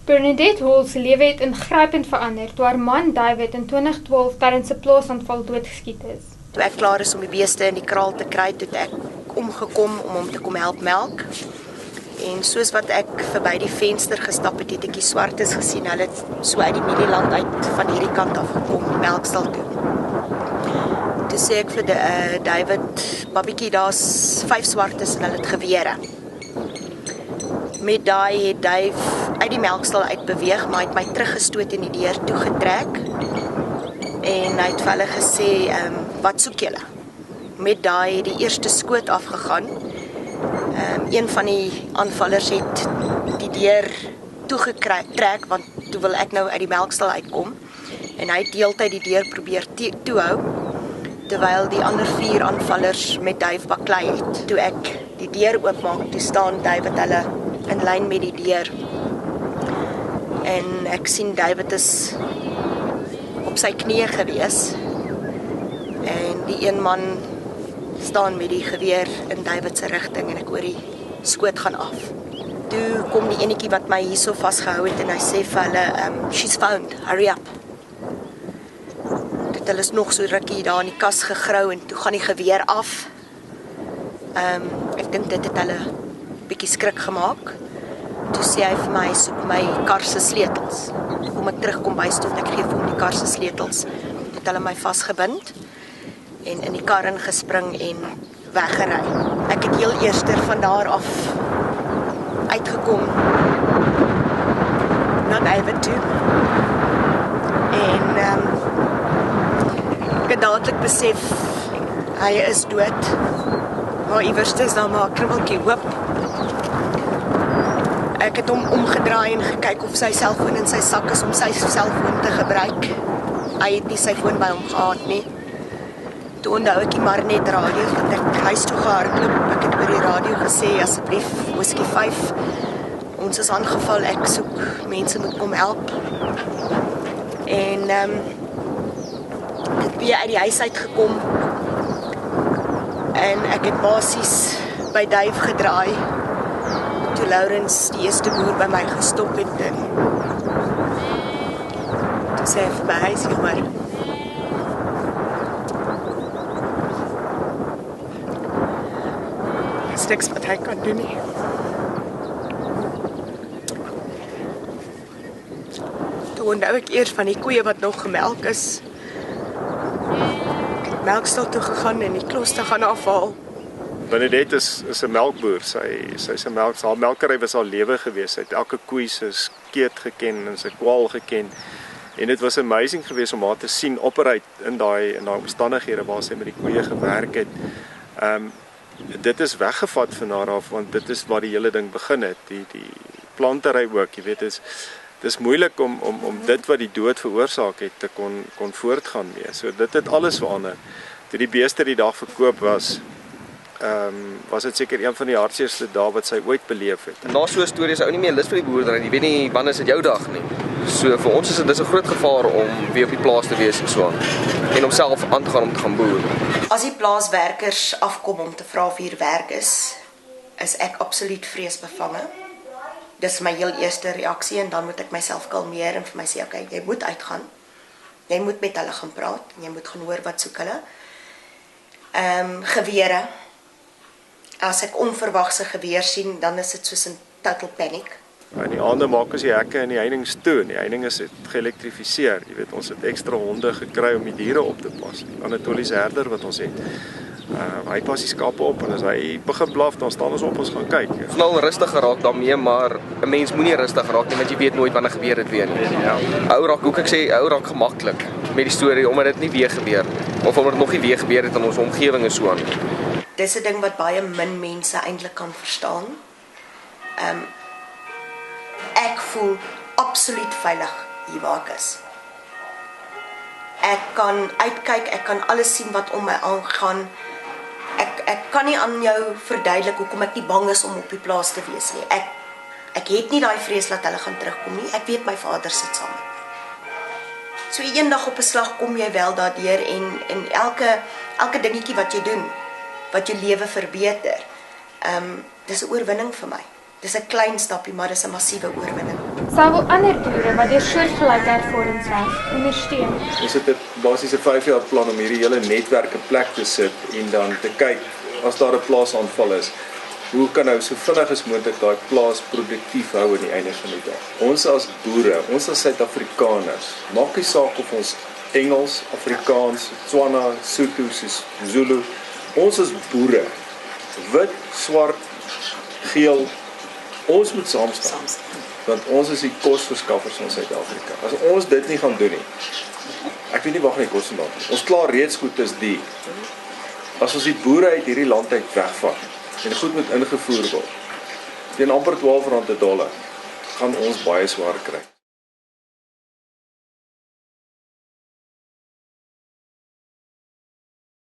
Bernadette Hall se lewe het ingrypend verander toe haar man David in 2012 tydens 'n plaasaanval doodgeskiet is. Toe ek klaar is om die beeste in die kraal te kry, toe het ek omgekom om hom te kom help melk. En soos wat ek verby die venster gestap het, het ek die swartes gesien. Hulle het so uit die Minieland uit van hierdie kant af gekom, melkstal toe. Toe sê ek vir David, "Babietjie, daar's 5 swartes en hulle het gewere." Met daai het Dave uit die melkstal uit beweeg, maar hy het my teruggestoot en die deur toegetrek. En hy het vir hulle gesê, "Wat soek julle?" Met daai het die eerste skoot afgegaan. Een van die aanvallers het die deur toegetrek, want toe wil ek nou uit die melkstal uitkom. En hy het die hele tyd die deur probeer toehou, terwyl die ander 4 aanvallers met Dave baklei het. Toe ek die deur oopmaak, toe staan David hulle in lyn met die deur. En ek sien David is op sy knieë gewees. En die een man staan met die geweer in David se rigting en ek hoor die skoot gaan af. Toe kom die enetjie wat my hierso vasgehou het en hy sê vir hulle, "She's found, hurry up." Dit hulle is nog so rukkie daar in die kas gegrou en toe gaan die geweer af. Ek dink dit het hulle bietjie skrik gemaak. Toe sê hy vir my, "Soek my kar se sleutels." Kom ek terugkom by stond, ek gee vir hom die kar se sleutels. Het hulle my vasgebind en in die kar ingespring en weggery. Ek het heel eerster van daar af uitgekom na David toe. En ek het dadelik besef hy is dood. Maar iewers is daar maar 'n kribbeltjie hoop. Ek het hom omgedraai en gekyk of sy selfoon in sy sak is om sy selfoon te gebruik. Hy het nie sy foon by hom gehad nie. Toe onthou ek maar net radio, dat ek huis toe gehardloop. Ek het oor die radio gesê, "Asseblief, Whisky 5, ons is aangeval, ek soek, mense moet kom help." En het weer uit die huis uitgekom. En ek het basies by Dave gedraai. Toe Lawrence, die eerste boer, by my gestop het. En toe sê hy vir my, "Hy sê maar, is niks wat hy kan doen nie." Toe onthou ek eers van die koeie wat nog gemelk is. Ek het melkstal toe gegaan en die klos te gaan afhaal. Bernadette is 'n melkboer. Sy's 'n haar melkery was haar lewe gewees. Sy het elke koei se skeet geken en sy kwaal geken. En dit was amazing geweest om haar te sien operate in daai omstandighede waar sy met die koeie gewerk het. Dit is weggevat van haar af, want dit is waar die hele ding begin het. Die plantery ook, jy weet, dis moeilik om dit wat die dood veroorsaak het te kon voortgaan mee. So dit het alles verander. Toe die beeste die dag verkoop was dit seker een van die hartseerste dae wat sy ooit beleef het. Na so 'n storie is ou nie meer lus vir die boerdery. Jy weet nie wanneer is dit jou dag nie. So vir ons is dit 'n groot gevaar om weer op die plaas te wees en so aan. En om self aan te gaan om te gaan boer. As die plaaswerkers afkom om te vra of hier werk is ek absoluut vreesbevange. Dis my heel eerste reaksie en dan moet ek myself kalmeer en vir my sê, "Okay, jy moet uitgaan. Jy moet met hulle gaan praat en jy moet gaan hoor wat soek hulle." Gewere. As ek onverwagse geweer sien, dan is dit soos 'n total panic. In die aande maak ons die hekke en die heininge toe. Die heininge is geelektrifiseer. Jy weet, ons het ekstra honde gekry om die diere op te pas. Die Anatoliese herder wat ons het. Hy pas die skape op en as hy begin blaf, dan staan ons op, ons gaan kyk. Snel rustig geraak daarmee, maar 'n mens moenie rustig raak nie, want jy weet nooit wanneer gebeur dit weer nie. Ja. Ou raak gemaklik met die storie omdat dit nie weer gebeur of omdat dit nog nie weer gebeur het in ons omgewing en so aan. Dis 'n ding wat baie min mense eintlik kan verstaan. Ek voel absoluut veilig hier waar ek is. Ek kan uitkyk, ek kan alles sien wat om my aangaan. Ek kan nie aan jou verduidelik hoekom ek nie bang is om op die plaas te wees nie. Ek het nie daai vrees dat hulle gaan terugkom nie. Ek weet my vader sit saam met my. So eendag op 'n slag kom jy wel daardeur en elke dingetjie wat jy doen, wat jou lewe verbeter, dis 'n oorwinning vir my. Dis 'n klein stapie, maar dis 'n massiewe oorwinning. Sou wil ander boere wat deur soortgelyke ervarings werk, ondersteun. Ons het 'n basiese 5-jaar plan om hierdie hele netwerk in plek te sit en dan te kyk as daar 'n plaasaanval is. Hoe kan nou so vinnig as moontlik daai plaas produktief hou aan die einde van die dag? Ons as boere, ons as Suid-Afrikaners, maak nie saak of ons Engels, Afrikaans, Tswana, Sotho, Zulu, ons as boere, wit, swart, geel, ons moet saamstaan. Want ons is die kosverskaffers van Suid-Afrika. As ons dit nie gaan doen nie, ek weet nie waar gaan die kos vandaan kom. Ons klaar reeds goed is die. As ons die boere uit hierdie land uit wegvat en goed moet ingevoer word, teen amper R12 'n dollar, gaan ons baie swaar kry.